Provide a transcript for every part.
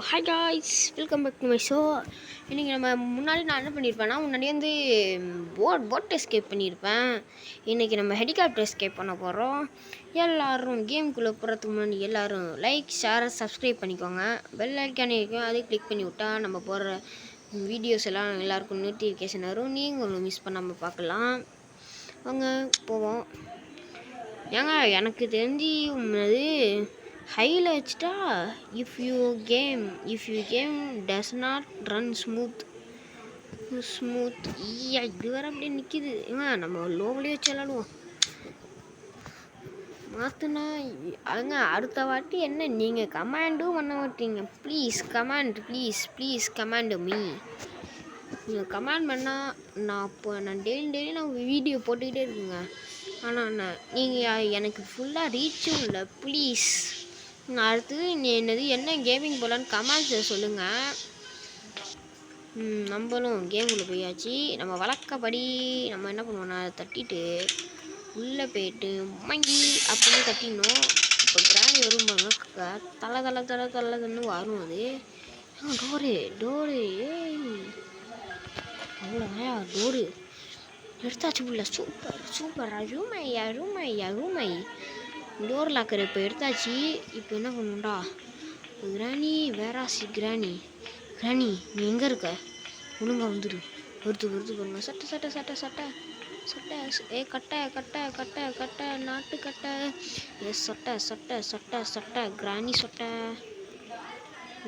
Hi guys, welcome back to my show. இன்றைக்கி நம்ம நான் என்ன பண்ணியிருப்பேன்னா, முன்னாடி வந்து போட் எஸ்கேப் பண்ணியிருப்பேன். இன்றைக்கி நம்ம ஹெலிகாப்டர் எஸ்கேப் பண்ண போகிறோம். எல்லோரும் கேமுக்குள்ளே போகிறதுக்கு முன்னாடி எல்லோரும் லைக், ஷேர், சப்ஸ்கிரைப் பண்ணிக்கோங்க. பெல் ஐக்கானே இருக்கும், அதை கிளிக் பண்ணி விட்டால் நம்ம போடுற வீடியோஸ் எல்லாம் எல்லாருக்கும் நோட்டிஃபிகேஷன் வரும். நீங்களும் மிஸ் பண்ணாமல் பார்க்கலாம். அவங்க போவோம். ஏங்க எனக்கு தெரிஞ்சு ஹையில் வச்சுட்டா if you came does not run smooth இது வர அப்படியே நிற்கிது. நம்ம லோவிலே வச்சு விளாடுவோம். மாற்றினா அடுத்த வாட்டி என்ன நீங்கள் கமாண்டும் பண்ண மாட்டீங்க. Please command me. நீங்கள் கமாண்ட் பண்ணால் நான் டெய்லி நான் வீடியோ போட்டுக்கிட்டே இருக்குங்க. ஆனால் நீங்கள் எனக்கு ஃபுல்லாக ரீச்சும் இல்லை. ப்ளீஸ் அடுத்து என்ன கேமிங் போகலான்னு கமெண்ட்ஸில் சொல்லுங்கள். நம்மளும் கேமுக்குள்ளே போயாச்சு. நம்ம வழக்கப்படி நம்ம என்ன பண்ணுவோம்னா தட்டிட்டு உள்ளே போயிட்டு மங்கி அப்படின்னு தட்டிடணும். இப்போ கிராணி வரும் பாருங்க, தலை வரும். அது டோரு அவ்வளோதான். டோரு எடுத்தாச்சு உள்ள. சூப்பர் அருமை. டோர் லாக்கர் இப்போ எடுத்தாச்சு. இப்போ என்ன பண்ணுண்டா கிராணி, வேராசி கிராணி நீ எங்கே இருக்க? ஒழுங்கா வந்துடு. வருது பாருங்க. சட்டை ஏ கட்டை நாட்டு கட்டை. ஏ சட்டை கிராணி சட்டை.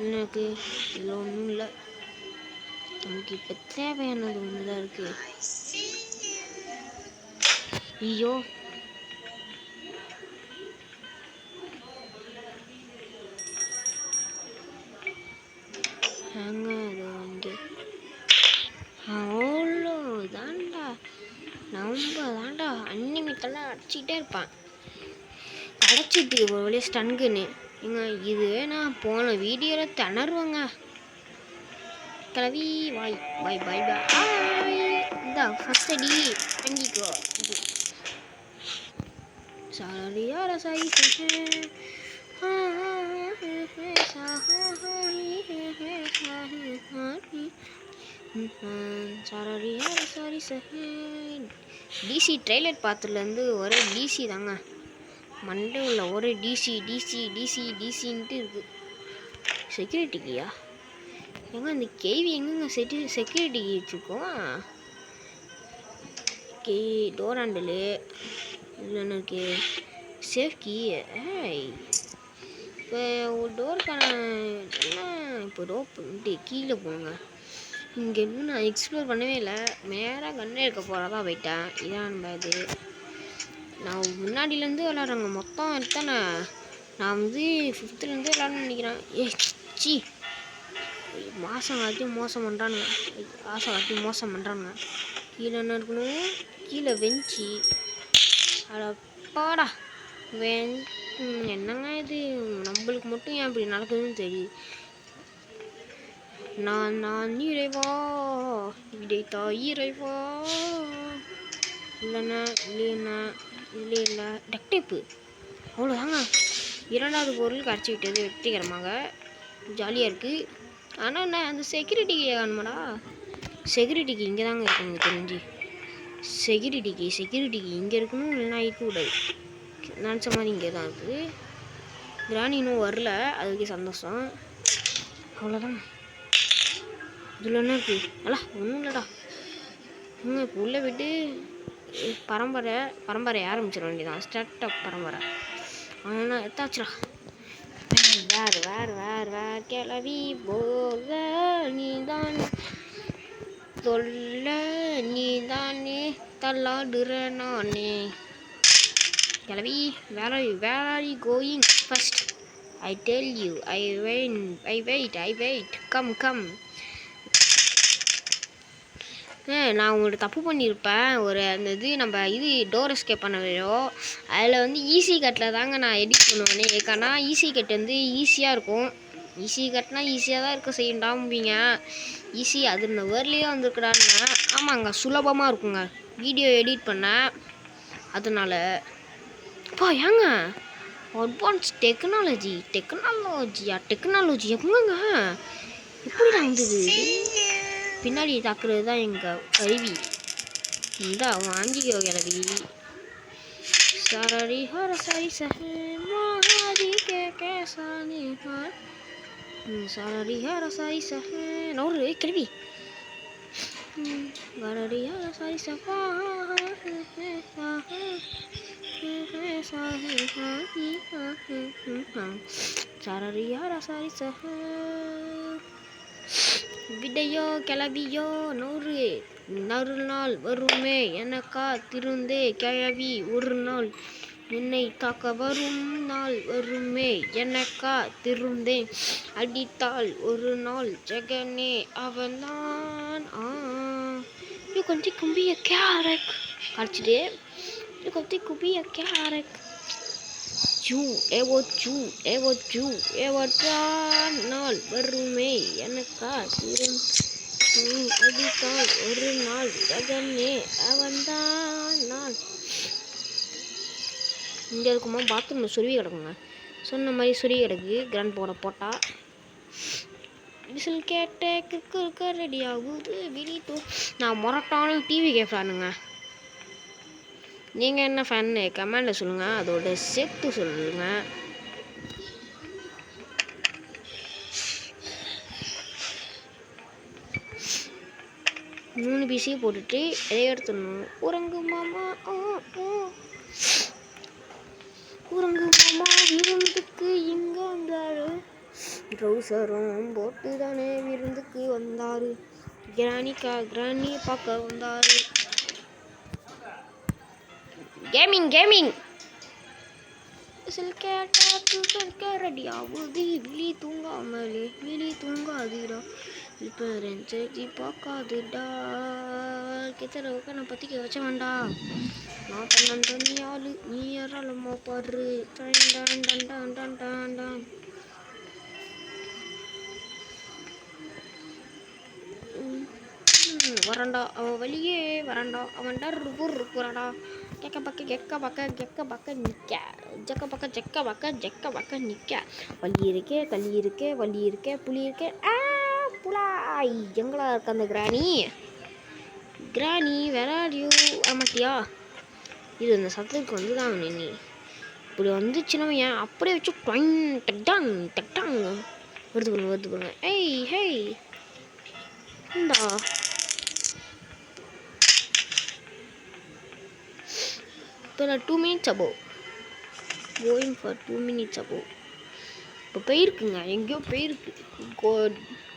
எனக்கு இதில் ஒன்றும் இல்லை. நமக்கு இப்போ தேவையானது ஒன்று தான் இருக்குது. ஐயோ தாண்டா அன்னிமிட்டெல்லாம் அடிச்சுக்கிட்டே இருப்பான். அடைச்சிட்டு ஒரு வழியாக ஸ்டன்குன்னு. இது நான் போன வீடியோவில் திணறுவாங்க. கிளவி வாய் இந்த ஃபஸ்ட் அடி வாங்கிக்கோ. சாரியா ரசாயி டிசி ட்ரெய்லர் பார்த்துலேருந்து ஒரே டிசி தாங்க. மண்டே உள்ள ஒரே டிசின்ட்டு இருக்குது. செக்யூரிட்டிக்கியா இந்த கேவி எங்கெங்க செக்யூரிட்டி வச்சுருக்கோம். டோர் ஹேண்டிலு இல்லைன்னு இருக்கு. சேஃப்கி. இப்போ ஒரு டோருக்கான இப்போ ரோப் கீழே போங்க. இங்கே இன்னும் நான் எக்ஸ்ப்ளோர் பண்ணவே இல்லை. நேராக கண்ணே இருக்க போகிறதா போயிட்டேன். இதான் நம்ம இது நான் முன்னாடியிலேருந்து விளாட்றேங்க. மொத்தம் எத்தனை நான் 5th விளாட்ணுன்னு நினைக்கிறேன். மாதம் காட்டி மோசம் பண்ணுறானுங்க. கீழே என்ன இருக்கணும்? கீழே வெஞ்சி அடப்பாடா என்னங்க இது நம்மளுக்கு மட்டும் ஏன் இப்படி நடக்குதுன்னு தெரியுது. நான் இறைவா இடைத்தா இறைவா இல்லை டக்டேப்பு. அவ்வளோதாங்க. 2வது பொருள் கரைச்சி விட்டது வெற்றிகரமாக. ஜாலியாக இருக்குது. ஆனால் என்ன அந்த செக்யூரிட்டிக்கு வேணுமாடா? செக்யூரிட்டிக்கு இங்கே தாங்க இருக்குங்க தெரிஞ்சு. செக்யூரிட்டிக்கு இங்கே இருக்கணும், இல்லைன்னா இருக்கக்கூடாது. நினச்ச மாதிரி இங்கே தான் இருக்குது. கிராணி இன்னும் வரல, அதுக்கு சந்தோஷம். அவ்வளோதான். இதில் என்ன இருக்குது? ஒன்றும் இல்லைடா. இப்போ உள்ளே போய்ட்டு பரம்பரை ஆரம்பிச்சிட வேண்டியதான். ஸ்டார்ட் அப் பரம்பரை. ஆனால் எத்தாச்சுடா. வேறு கிளவி போக நீதான் நீதானே தள்ளாடுற நானே. கிளவி where are you going first? I tell you I wait come. நான் உங்கள்கிட்ட தப்பு பண்ணியிருப்பேன். அந்த நம்ம டோர் எஸ்கேப் பண்ண வேணும். அதில் ஈஸி கட்டில் தாங்க நான் எடிட் பண்ணுவேனே. ஏன்னா ஈஸி கட் ஈஸியாக இருக்கும். ஈஸி கட்னா ஈஸியாக தான் இருக்க செய்யண்டாம்பீங்க. ஈஸி அது இந்த வேர்லேயே வந்துருக்குறான்னா ஆமாங்க, சுலபமாக இருக்குங்க வீடியோ எடிட் பண்ண. அதனால ஏங்க அட்வான்ஸ் டெக்னாலஜி எப்பங்க எப்படி வந்தது? பின்னாடி தாக்குறது தான் எங்கள் கருவி. இந்த வாங்கிக்கோ கிளவி. சரடி ஹர சரி சஹே மகாதி கே சானி ஹர் சரடி ஹர சரி சஹே நோரு கிளவி. வரடி ஹர சரி சஹா சரடி ஹர சரி சஹே விடையோ கிளவியோ நூறு நாள் வருமே எனக்கா திருந்தே கிளவி ஒரு நாள் என்னை தாக்க வரும் நாள் வருமே எனக்கா திருந்தே அடித்தாள் ஒரு நாள் ஜெகனே அவன்தான் ये कौन-सी कुंभी है क्या रख काटते ये कौन-सी कुंभी है क्या रख चू एवो नाल வருமே எனக்கா அடித்தாள் ஒரு நாள் ஜெகனே அவன்தான் நாள். இங்கே இருக்குமா பாத்ரூமில் சொருவி கிடக்குங்க. சொன்ன மாதிரி சொருவி கிடக்கு. கிராண்ட் போட்டா விசில் கேட்ட கிற்கு ரெடி ஆகுது விழித்து. நான் மொரட்டான டிவிகே ஃபேனுங்க. நீங்கள் என்ன ஃபேன்னு கமெண்டில் சொல்லுங்கள். அதோட சேர்த்து சொல்லுங்கள். மூணு பீஸையை போட்டுட்டு எதை எடுத்துடணும். உறங்கு மாமா விருந்துக்கு இங்கே வந்தாரு. ட்ரௌசரும் போட்டு தானே விருந்துக்கு வந்தாரு. கிராணி பார்க்க வந்தாரு. கேமிங் கேட்டா ரெடி ஆகுது. விழி தூங்காதுடா இப்போ ரெஞ்சி பார்க்காதுடா. கித்தரவுக்கு நான் பற்றிக்க வச்ச வேண்டா. நான் பண்ண நீ ஆளு நீ யாராலுமா பாரு. வரண்டா அவன் வழியே வரண்டா அவன் டர்றடா கெக்க பக்க நிக்க வலி இருக்கே தள்ளி இருக்கே வலி இருக்கே புளி இருக்கே புலாய் எங்களா இருக்க அந்த கிராணி விளையாடியோ ஆமாட்டியா. இது அந்த சத்தத்துக்கு வந்து தான் நின்னி இப்படி வந்துச்சுன்னா ஏன் அப்படியே வச்சு டட்டாங் வருது பாருங்க. ஹேய் இந்தா இப்போ நான் 2 minutes above going for 2 minutes above. இப்போ போயிருக்குங்க எங்கேயோ போயிருக்கு.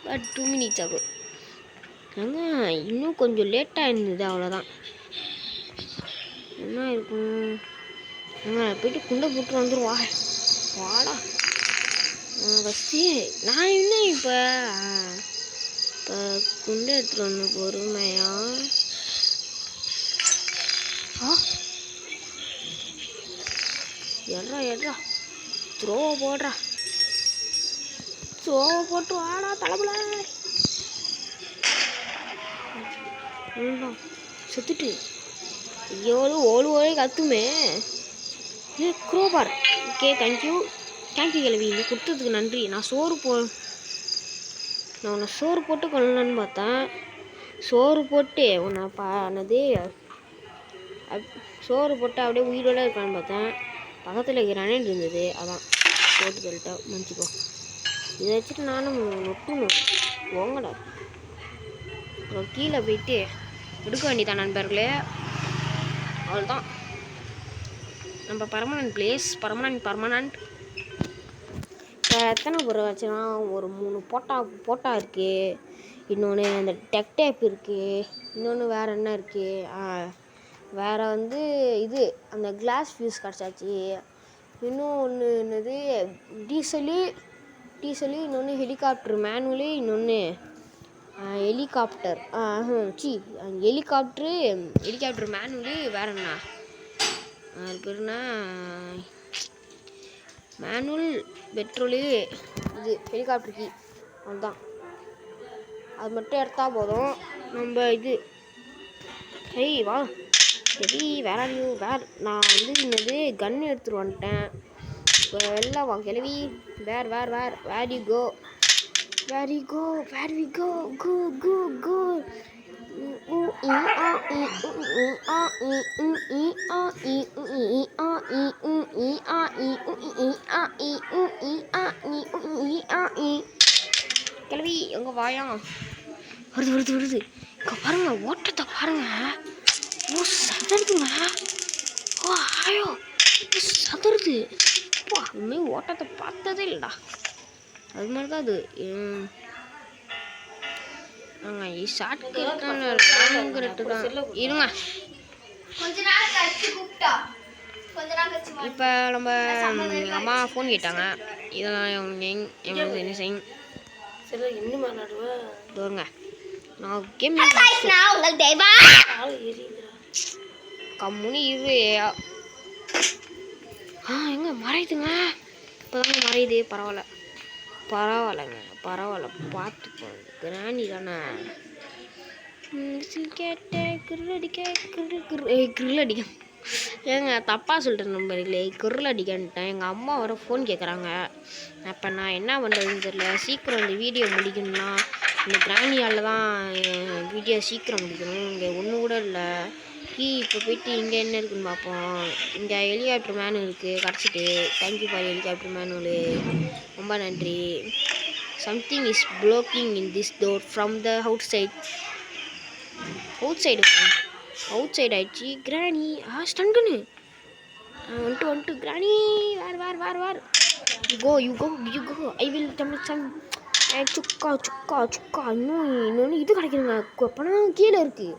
2 minutes above இன்னும் கொஞ்சம் லேட்டாக இருந்தது அவ்வளோதான். என்ன இருக்கும் போயிட்டு குண்டை போட்டு வந்துடுவா வாடா ஃபஸ்ட்டு. நான் என்ன இப்போ குண்டை எடுத்துகிட்டு வந்து பொறுமையா எட்ரா த்ரோ போட்டு வாடா தலைப்புல செத்துட்டு எவ்வளோ ஓடு கத்துமே. க்ரோபார் ஓகே தேங்க்யூ கிளவி இந்த கொடுத்ததுக்கு நன்றி. நான் உன்னை சோறு போட்டு கொள்ளலான்னு பார்த்தேன். சோறு போட்டு சோறு போட்டு அப்படியே உயிரோட இருக்கான்னு பார்த்தேன். பக்கத்தில் கிரானைட் இருந்தது அதான் போட்டு சொல்லிட்டேன் மன்னிச்சிக்கோ. இதை வச்சுட்டு நானும் நொட்டணும் போங்கடா. அப்புறம் கீழே போயிட்டு எடுக்க வேண்டியதான் நண்பர்களே. அவ்வளோதான் நம்ம பர்மனன்ட் பிளேஸ் பர்மனன்ட். இப்போ எத்தனை பொருள் வச்சுன்னா ஒரு 3 போட்டா இருக்குது. இன்னொன்று அந்த டெக் டேப் இருக்குது. இன்னொன்று வேறு என்ன இருக்குது வேறு வந்து இது அந்த கிளாஸ் ஃபியூஸ் கிடச்சாச்சு. இன்னும் ஒன்று என்னது டீசலு இன்னொன்று ஹெலிகாப்டர் மேனுவலு இன்னொன்று ஹெலிகாப்டர் மேனுவலு வேறு என்ன அது பேருனா மேனுவல் பெட்ரோலு இது ஹெலிகாப்டர் கீ அதுதான். அது மட்டும் எடுத்தால் போதும் நம்ம இது வா சரி நான் வந்து என்னது கன் எடுத்துகிட்டு வந்துட்டேன். வெளில வா கிளவி. Where you go, where we go, go. கிளவி எங்க வாயா? வருது. இங்க பாருங்க, ஓட்டத்தை பாருங்க. ஓ சதறுதுங்க. ஓ ஆயோ சதறுது. அதுமாரி ஓட்டத்தை பார்த்ததே இல்லைடா. அது மாதிரி தான் அது. ஷார்ட்க்கு இருங்க. இப்போ நம்ம எங்கள் அம்மா ஃபோன் கேட்டாங்க. இதெல்லாம் எங்களுக்கு என்ன செய்யும் தோருங்க. நான் கேம் கம்முனி இரு. எங்க மறையுதுங்க. இப்போதாங்க மறையுது. பரவாயில்ல பார்த்து கிராணி தானே. கிரில் அடிக்க ஏங்க தப்பாக சொல்லிட்டு நம்பர்களே. கிரில் அடிக்கன்ட்டேன். எங்கள் அம்மா வர ஃபோன் கேட்குறாங்க. அப்போ நான் என்ன பண்ணுறதுன்னு தெரியல. சீக்கிரம் இந்த வீடியோ முடிக்கணும்னா இந்த கிராணியால் தான் வீடியோ சீக்கிரம் முடிக்கணும். இங்கே ஒன்று கூட இல்லை. இப்போ போயிட்டு இங்கே என்ன இருக்குதுன்னு பார்ப்போம். இங்கே ஹெலிகாப்டர் மேனுவல் இருக்குது, கிடச்சிட்டு. தேங்க்யூ ஃபார் ஹெலிகாப்டர் மேனுவலு, ரொம்ப நன்றி. Something is blocking in this door from the அவுட் சைடு ஆயிடுச்சு. கிராணி ஸ்டன்கனு வந்துட்டு granny where you go I will சம் சுக்கா இன்னொன்று இது கிடைக்குதுங்க. பணம் கீழே இருக்குது.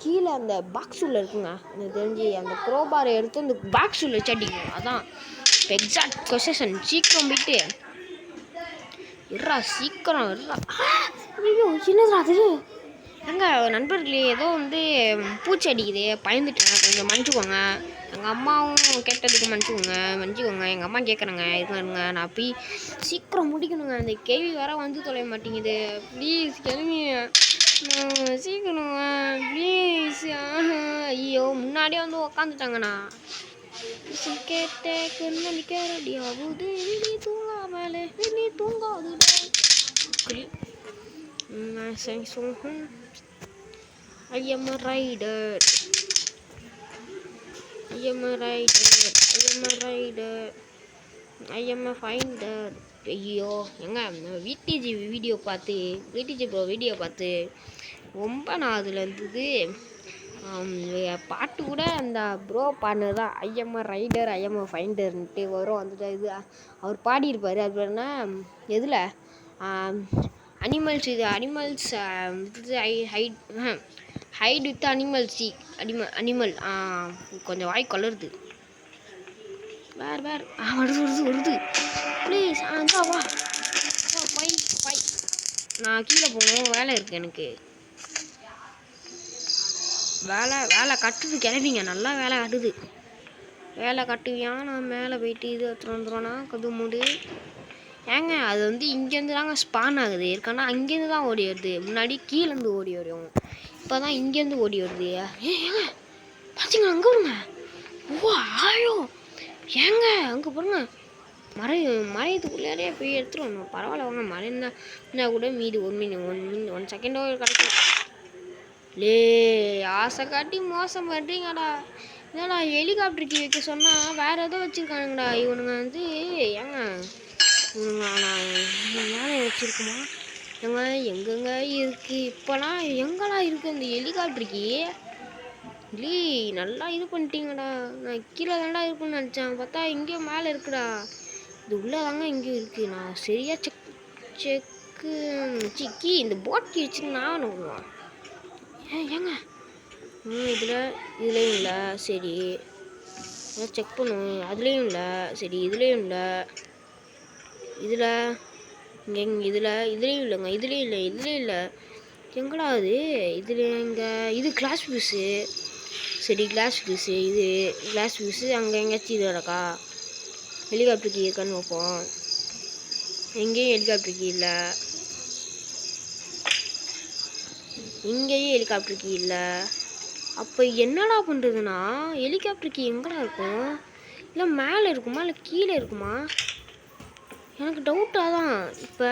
கீழே அந்த பாக்ஸ் உள்ள இருக்குங்க. எனக்கு தெரிஞ்சு அந்த க்ரோபாரை எடுத்து அந்த பாக்ஸ் உள்ள வச்சு அடிக்கணும். அதான் இப்போ எக்ஸாக்ட் கொசேஷன். சீக்கிரம் போயிட்டு சீக்கிரம் ஐயோ என்னதுடா அது? எங்க நண்பர்களே ஏதோ பூச்சி அடிக்குது, பயந்துட்டேன். கொஞ்சம் மன்னிச்சுக்கோங்க. எங்கள் அம்மாவும் கேட்டதுக்கு மன்னிச்சுக்கோங்க. எங்கள் அம்மா கேட்குறாங்க இருங்க நான் போய் சீக்கிரம் முடிக்கணுங்க. அந்த கேள்வி வர தொலைய மாட்டேங்குது. ப்ளீஸ் கிளம்பி சீக்கிரம் ப்ளீஸ். ஐயோ முன்னாடியே உக்காந்துட்டாங்கண்ணா. கேட்டேடியாவது வெளியே தூங்காது. I am a rider. I am a finder. ஐயோ எங்க விடிஜி ப்ரோ வீடியோ பார்த்து ரொம்ப நான் அதில் இருந்தது. பாட்டு கூட அந்த ப்ரோ பாடினது தான். I am a rider I am a ஃபைண்டர்ன்ட்டு வரும். அந்த இது அவர் பாடியிருப்பார். அது என்ன எதில் animals hide with animals animal கொஞ்சம் வாய் கொளருது. வேர் வருது ப்ளீஸ். வா பை நான் கீழே போகணும். வேலை இருக்குது எனக்கு. வேலை கட்டுது கிளம்பிங்க. நல்லா வேலை கட்டுவியா? நான் மேலே போயிட்டு இது எடுத்துகிட்டு வந்துடுவேன்னா கது மூடு. ஏங்க அது இங்கேருந்து தாங்க ஸ்பான் ஆகுது. ஏற்கனவே அங்கேருந்து தான் ஓடி வருது. முன்னாடி கீழேருந்து ஓடி வரும். இப்போ தான் இங்கேருந்து ஓடி வருது. ஏங்க பார்த்தீங்களா அங்கே வருங்க. ஓ ஆயோ ஏங்க அங்கே பாருங்க. மறையத்துக்குள்ளே போய் எடுத்துகிட்டு வரணும். பரவாயில்ல வாங்க. மறைந்தா கூட மீது 1 செகண்டோ கிடைக்கும். ஆசை காட்டி மோசம் பண்ணுறீங்கடா. என்னடா ஹெலிகாப்டருக்கு வைக்க சொன்னால் வேறு ஏதோ வச்சுருக்கானுங்கடா இவனுங்க. ஏங்க மேலே வச்சுருக்குமா? எங்கெங்க இருக்குது இப்போலாம்? எங்கடா இருக்குது அந்த ஹெலிகாப்டருக்கு? நல்லா இது பண்ணிட்டீங்கடா. நான் கீழே தான்டா இருக்குன்னு நினச்சேன். பார்த்தா இங்கேயும் மேலே இருக்குடா. இது உள்ளே தாங்க இங்கேயும் இருக்குது. நான் சரியாக சிக்கி இந்த போட் வச்சுன்னு நான் பண்ணுவேன். ஏங்க இதுலேயும் இல்லை. சரி செக் பண்ணுவோம். அதுலேயும் இல்லை. சரி இதுலேயும் இல்லை. இதுலேயும் இல்லைங்க. இதுலேயும் இல்லை. எங்கடா அது? இதில் எங்கே இது கிளாஸ் பீஸு. சரி கிளாஸ் பீஸு. இது கிளாஸ் பீஸு. அங்கே எங்கேயாச்சும் இது நடக்கா? ஹெலிகாப்டருக்கு இருக்கான்னு பார்ப்போம். எங்கேயும் ஹெலிகாப்டருக்கு இல்லை. இங்கேயும் ஹெலிகாப்டருக்கு இல்லை. அப்போ என்னடா பண்ணுறதுன்னா ஹெலிகாப்டருக்கு எங்கடா இருக்கும்? இல்லை மேலே இருக்குமா இல்லை கீழே இருக்குமா? எனக்கு டவுட்டாக தான். இப்போ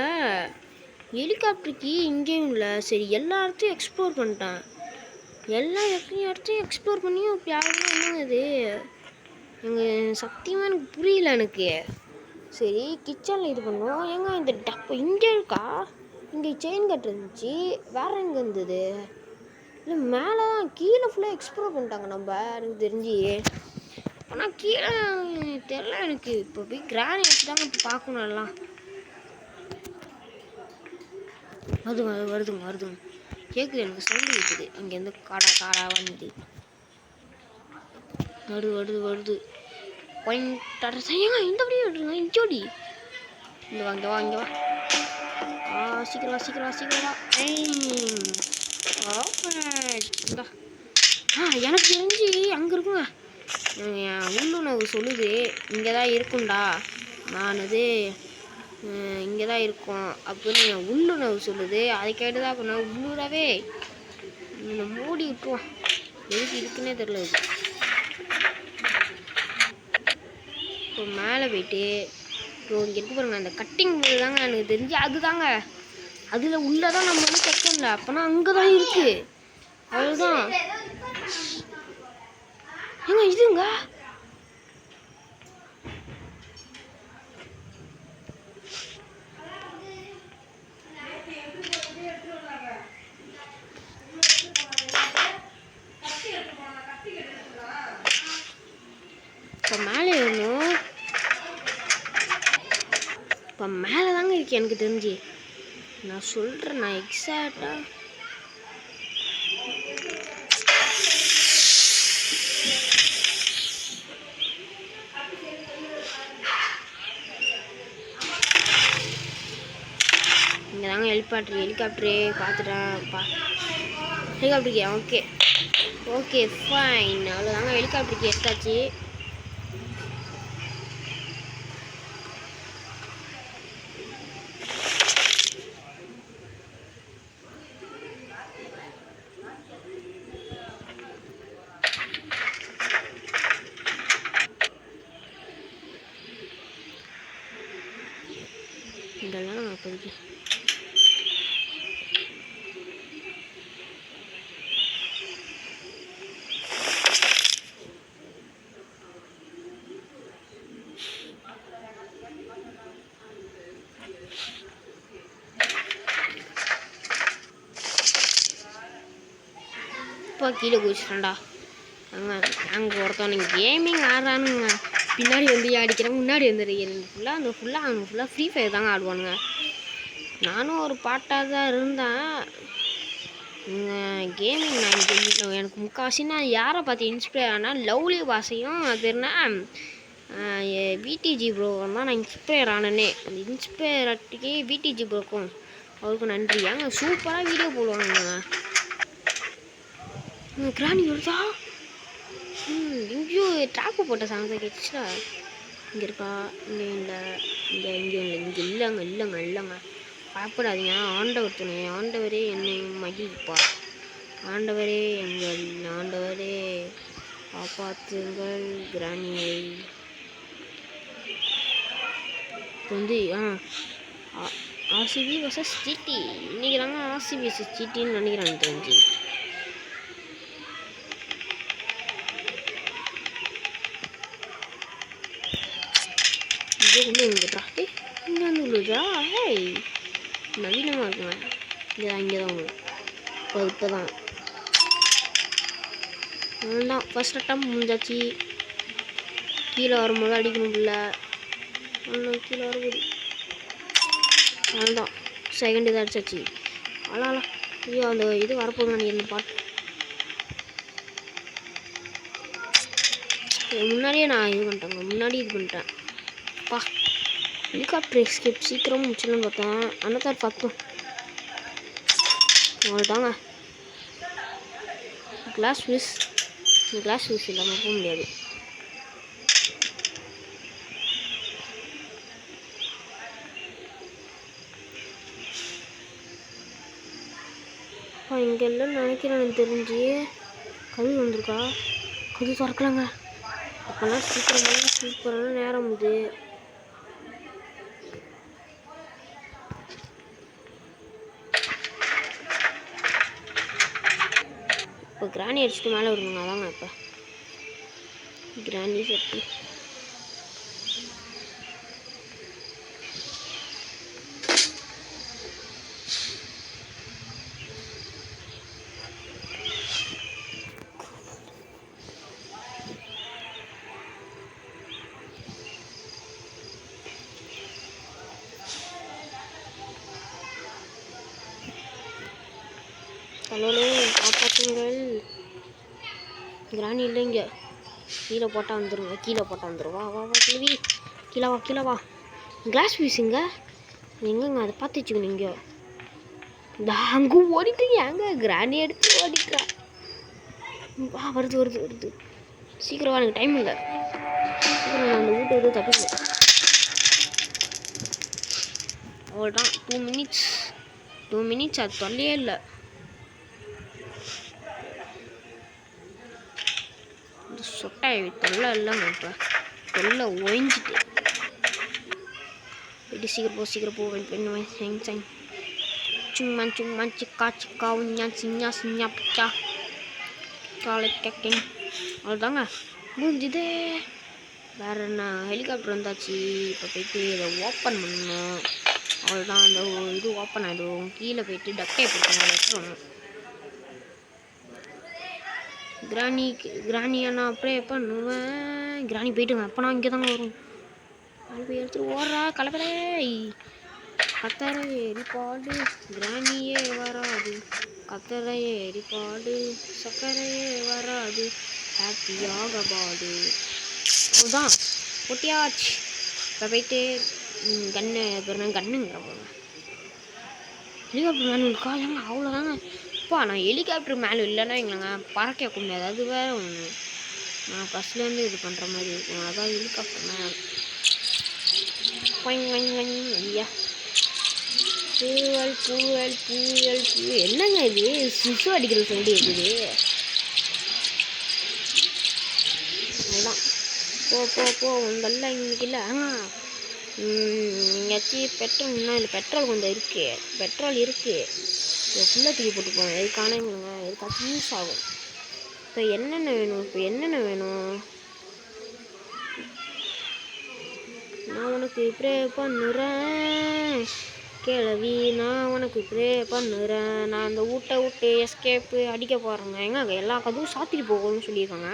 ஹெலிகாப்டருக்கு இங்கேயும் இல்லை. சரி, எல்லா இடத்தையும் எக்ஸ்ப்ளோர் பண்ணிட்டேன். எல்லா இடத்தையும் எக்ஸ்ப்ளோர் பண்ணியும் இப்படி ஆகுதுன்னா என்னங்க இது? எங்கள் சத்தியமாக எனக்கு புரியல எனக்கு. சரி, கிச்சனில் இது பண்ணுவோம். ஏங்க இந்த டப்பை இங்கே இருக்கா? இங்கே செயின் கட்டு இருந்துச்சு. வேறு எங்கே இருந்தது? இல்லை மேலே தான். கீழே ஃபுல்லாக எக்ஸ்ப்ளோர் பண்ணிட்டாங்க நம்ம, எனக்கு தெரிஞ்சு. ஆனால் கீழே தெரில எனக்கு. இப்போ போய் கிராண்ட் வச்சு தாங்க இப்போ பார்க்கணும் எல்லாம். வருதுங்க கேட்குது, எனக்கு சவுண்டு கேட்குது. அங்கேருந்து காடா வந்து வருது. ஏங்க இந்த அப்படியே விட்டுருங்க. இஞ்சோடி இங்கே வாங்க வா. சீக்கிரம் வா. எனக்கு தெரிஞ்சு அங்கே இருக்குங்க. உள்ளுணர்வு சொல்லுது இங்கே தான் இருக்கும்டா. நான் அது இங்கே தான் இருக்கும் அப்படின்னு உள்ளுணர்வு சொல்லுது. அதை கேட்டு தான் அப்போ நான் உள்ளூராகவே மூடி விட்டுருவான். எதுக்கு இருக்குன்னே தெரியல. இது இப்போ மேலே போயிட்டு இங்கே இருக்கு பாருங்க. அந்த கட்டிங் போர்டு தாங்க எனக்கு தெரிஞ்சு அதுதாங்க. அதில் உள்ளதான் நம்ம வந்து செக் பண்ணல. அப்போனா அங்கே தான் இருக்குது. அவ்வளோதான். ஏங்க இதுங்க இப்போ மேலே ஏறணும். இப்போ மேலே தாங்க இருக்கு எனக்கு தெரிஞ்சு. நான் சொல்கிறேன், நான் எக்ஸாக்டாக இங்கே தாங்க ஹெலிகாப்டரு பார்த்துட்டேன். ஹெலிகாப்டருக்கு ஓகே ஃபைன். அவ்வளோதாங்க, ஹெலிகாப்டருக்கு எடுத்தாச்சு. இதெல்லாம் அப்போதைக்கு இப்போ கீழே குதிச்சிட்டேன்டா. அங்கே ஒருத்தவனுங்க கேமிங் ஆடுறானுங்க. பின்னாடி வந்து அடிக்கிறேன், முன்னாடி வந்து அவங்க ஃபுல்லாக ஃப்ரீ ஃபயர் தாங்க ஆடுவானுங்க. நானும் ஒரு பாட்டாக தான் இருந்தேன். கேமிங் நான் எனக்கு முக்கால்வாசி நான் யாரை பார்த்து இன்ஸ்பயர் ஆனால் லவ்லி வாசையும் அது என்ன விடிஜி ப்ரோ தான் நான் இன்ஸ்பயர் ஆனேனே. அந்த இன்ஸ்பயர்ட்டுக்கே விடிஜி ப்ரோக்கும் அவருக்கும் நன்றி. அங்கே சூப்பராக வீடியோ போடுவாங்க. கிராணி வருதா? எங்கேயோ ட்ராக்கு போட்ட சாங்ஸை கேட்டுச்சுடா. இங்கே இருக்கா? இங்கே இல்லை, இங்கே இல்லைங்க. பயப்படாதீங்க. ஆண்டவர் துணை. ஆண்டவரே என்னை மகிழ்ப்பார். ஆண்டவரே காப்பாற்றுங்கள் கிராணியை. இப்போ வந்து ஆர்சிபி வர்சஸ் ஜிடி. இன்றைக்கி தாங்க ஆர்சிபி வர்சஸ் ஜிடின்னு நினைக்கிறேன் தெரிஞ்சு. இங்கே வந்து உள்ளதா? நவீனமாக இருக்குங்க. இங்கே தான் இப்போ தான் அதுதான் ஃபஸ்ட் அட்டம் முடிஞ்சாச்சு. கீழே வரும்போது அடிக்கணும் இல்லை, கீழே வரக்கூடாது. அதுதான் செகண்ட் இதாக அடிச்சாச்சு. அலாம் ஐயோ அந்த இது வரப்போகுது நினைக்கிறேன் பாட்டு. முன்னாடியே நான் இது பண்ணிட்டேன். பா ஹெலிகாப்டர் எஸ்கேப் சீக்கிரம் முடிச்சணும்னு பார்த்தேன். அன்னதார் பார்த்தோம். அவ்வளோதாங்க. கிளாஸ் மிஸ் இல்லாமல் போக முடியாது. இங்கெல்லாம் நினைக்கிறேன். எனக்கு தெரிஞ்சு கதவு வந்திருக்கா? கதவு திறக்கலாங்க. அப்போல்லாம் சீக்கிரமாக சூப்பரான நேரம் இது. இப்போ கிராணி அடிச்சுட்டு மேலே வருவாங்க. அதாங்க இப்போ கிராணி சட்டி. ஹலோலே காப்பாற்றுங்கள். கிராணி இல்லைங்க. கீழே போட்டால் வந்துடுங்க. கீழே போட்டால் வந்துடும். வா வா வா கிளவி. கீழே வா கீழே வா. கிளாஸ் பீஸுங்க எங்கங்க அதை பார்த்து வச்சுக்கணும். இங்கே அங்கே ஓடிட்டுங்க. எங்க கிராணி எடுத்து ஓடிட்டா. வா வருது வருது வருது. சீக்கிரம் வா, எனக்கு டைம் இல்லை. சீக்கிரம் நான் அந்த வீட்டை வந்து தப்பிக்கல. அவ்வளோதான். 2 மினிட்ஸ் அது தொல்லையே இல்லை. சொட்டாய் தொல்லை இல்லைங்க. இப்போ தொல்லை ஒழிஞ்சிட்டு போயிட்டு சீக்கிரம் போ பெண் சும்மா சிக்கா சிக்கா உஞ்சா சிஞ்சா சிஞ்சா பிச்சா காலை கேக்கிங். அவ்வளோதாங்க முடிஞ்சுது. வேறு என்ன, ஹெலிகாப்டர் வந்தாச்சு. இப்போ போயிட்டு இதை ஓப்பன் பண்ணணும். அவ்வளோதான். அந்த இது ஓப்பன் ஆகிடும். கீழே போயிட்டு டக்கை போட்டுருங்க. எடுத்துருவோம். கிராணியை நான் அப்படியே பண்ணுவேன். கிராணி போயிட்டுங்க. அப்போ நான் இங்கே தாங்க வரும். அது போய் எடுத்துட்டு ஓடுறா கலக்கடை. கத்தரை எரிப்பாடு கிராணியே வராது. கத்தரை எரிப்பாடு சக்கரையே வராது. ஹாப்பியாக பாடு. அதுதான் பொட்டியாச்சு. இப்போ போயிட்டு கண்ணுங்கிற போங்க. ஹெலிகாப்டர் மேலே இருக்கா? ஏங்க அவ்வளோதாங்க. அப்பா நான் ஹெலிகாப்டர் மேலே இல்லைன்னா எங்களாங்க பறக்க வைக்க முடியாது. அது வேறு ஒன்று. நான் ஃபஸ்ட்லேருந்து இது பண்ணுற மாதிரி இருக்கும். அதான் ஹெலிகாப்டர் மேலே ஐயா. பூவல் என்னங்க இது? சிசு அடிக்கிற சவுண்டு இருக்குது. அதுதான். போ உங்கள்லாம் இன்னைக்கு இல்லை. எங்கேயாச்சும் பெட்ரோல் இல்லை. பெட்ரோல் கொஞ்சம் இருக்குது. பெட்ரோல் இருக்குது. இதை ஃபுல்லாக தூக்கி போட்டு போவேன். எதுக்கான எதுக்காச்சும் யூஸ் ஆகும். இப்போ என்னென்ன வேணும்? நான் உனக்கு ப்ரே பண்ணுறேன் கேளவி. நான் உனக்கு ப்ரே பண்ணுறேன். நான் அந்த விட்டு எஸ்கேப்பு அடிக்க போகிறேங்க. எங்க எல்லா கதவும் சாத்திட்டு போகணும்னு சொல்லியிருக்காங்க.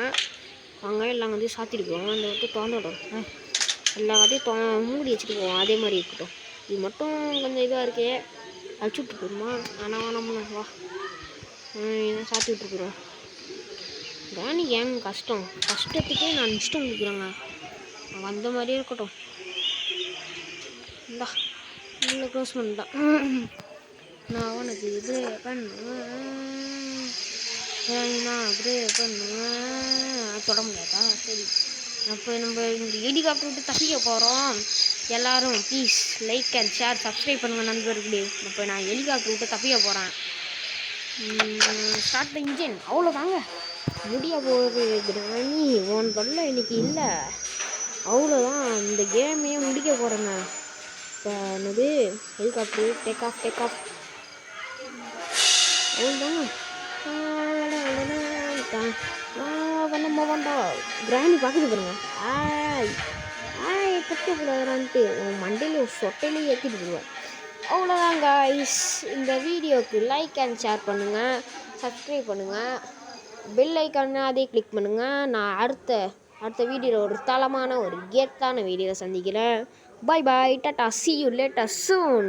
வாங்க எல்லா கதையும் சாத்திட்டு போவோம். அந்த விட்டு திறந்துவிடும். எல்லா கதையும் மூடி வச்சுட்டு போவோம். அதே மாதிரி இருக்கட்டும். இது மட்டும் கொஞ்சம் இதாக இருக்கே. அடிச்சு விட்டு போயிடுமா? ஆனால் வேணாம்னா வா. சாத்தி விட்டு போயிடுவோம். கிராணி ஏங்க கஷ்டத்துக்கே நான் இஷ்டம் கொடுக்குறேங்க. வந்த மாதிரியே இருக்கட்டும். இந்தா இல்லை க்ளோஸ் பண்ணிட்டான். நான் உனக்கு இது பண்ணுவேன். நான் ப்ரே பண்ணுவேன். தொட முடியாதா? சரி. அப்போ நம்ம இந்த ஹெலிகாப்டர் விட்டு தப்பிக்க போகிறோம். எல்லோரும் please like and share subscribe பண்ணுங்கள் நண்பர்களே. இப்போ நான் ஹெலிகாப்டர் விட்டு தப்பிக்க போகிறேன். Start the engine. அவ்வளோதாங்க முடிய போகுது. கிராணி ஒன் தொல்லை இன்னைக்கு இல்லை. அவ்வளோதான். இந்த கேமையே முடிக்க போகிறேங்க. இப்போ என்னது ஹெலிகாப்டர் டேக் ஆஃப். அவ்வளோதாங்க. கிராணி பார்க்குது பாருங்க. தப்பிக்கூடாதான்ட்டு மண்டையில் சொட்டையிலே ஏற்றிட்டு போடுவேன். அவ்வளோதான் காய்ஸ். இந்த வீடியோவுக்கு லைக் அண்ட் ஷேர் பண்ணுங்கள். சப்ஸ்கிரைப் பண்ணுங்கள். பெல் ஐக்கான அதே கிளிக் பண்ணுங்கள். நான் அடுத்த வீடியோவில் ஒரு தளமான ஒரு கெத்தான வீடியோவை சந்திக்கிறேன். பாய் tata. see you later soon.